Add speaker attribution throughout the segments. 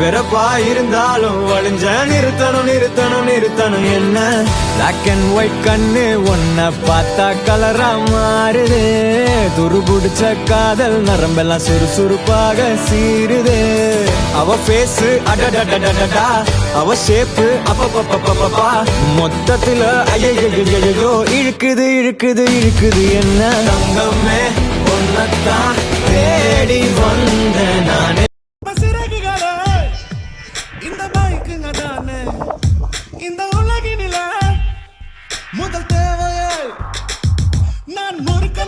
Speaker 1: வெறப்பா இருந்தாலும் வழிஞ்ச நிறுத்தணும் என்ன பிளாக் அண்ட் ஒயிட் கண்ணு ஒன்ன பார்த்தா கலரா மாறுது துரு புடிச்ச காதல் நரம்பெல்லாம் சுறுசுறுப்பாக சீருது அவ பேசு அடடடடடா அவ ஷேப்பு அப்பப்பப்பப்பப்பா மொத்தத்துல ஐயோ இழுக்குது என்ன தங்கமே ஒன்னத்தான் தேடி வந்த நானே
Speaker 2: இந்த பைக்குங்க தானே இந்த உலகினில முதல் தேவையே நான் முறுக்க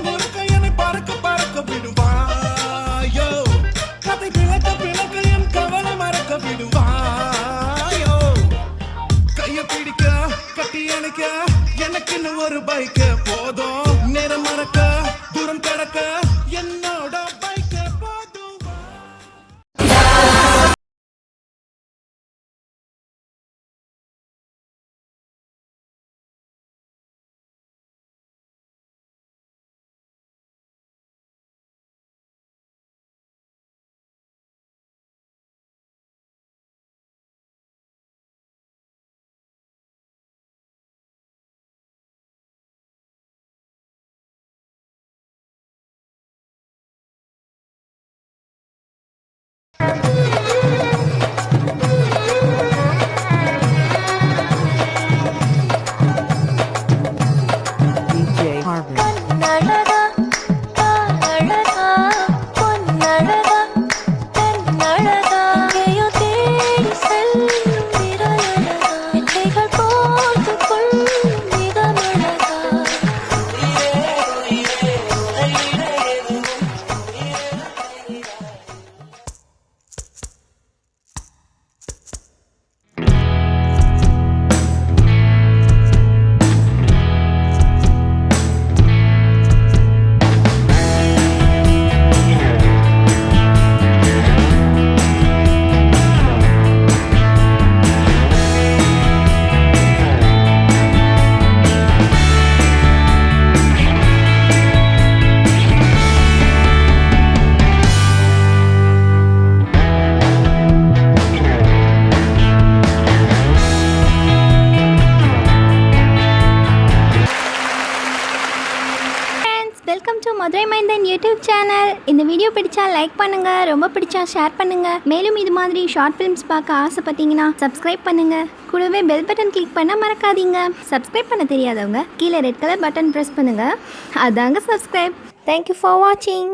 Speaker 2: என்னை பறக்க விடுவாயோ கதை பிளக்க என் கவலை மறக்க விடுவாயோ கைய பிடிக்க கட்டி அணைக்க எனக்குன்னு ஒரு பைக் போதும் நேரம் மறக்க தூரம் கடக்க என்னோட பைக் போதும்.
Speaker 3: வெல்கம் டு மதுரை மைந்தன் யூடியூப் சேனல். இந்த வீடியோ பிடிச்சா லைக் பண்ணுங்க, ரொம்ப பிடிச்சா ஷேர் பண்ணுங்க. மேலும் இது மாதிரி ஷார்ட் ஃபிலிம்ஸ் பார்க்க ஆசைப்பட்டீங்கன்னா சப்ஸ்கிரைப் பண்ணுங்க. கூடவே பெல் பட்டன் கிளிக் பண்ண மறக்காதீங்க. சப்ஸ்கிரைப் பண்ண தெரியாதவங்க கீழே ரெட் கலர் பட்டன் ப்ரெஸ் பண்ணுங்க, அதாங்க சப்ஸ்கிரைப். தேங்க்யூ ஃபார் வாட்சிங்.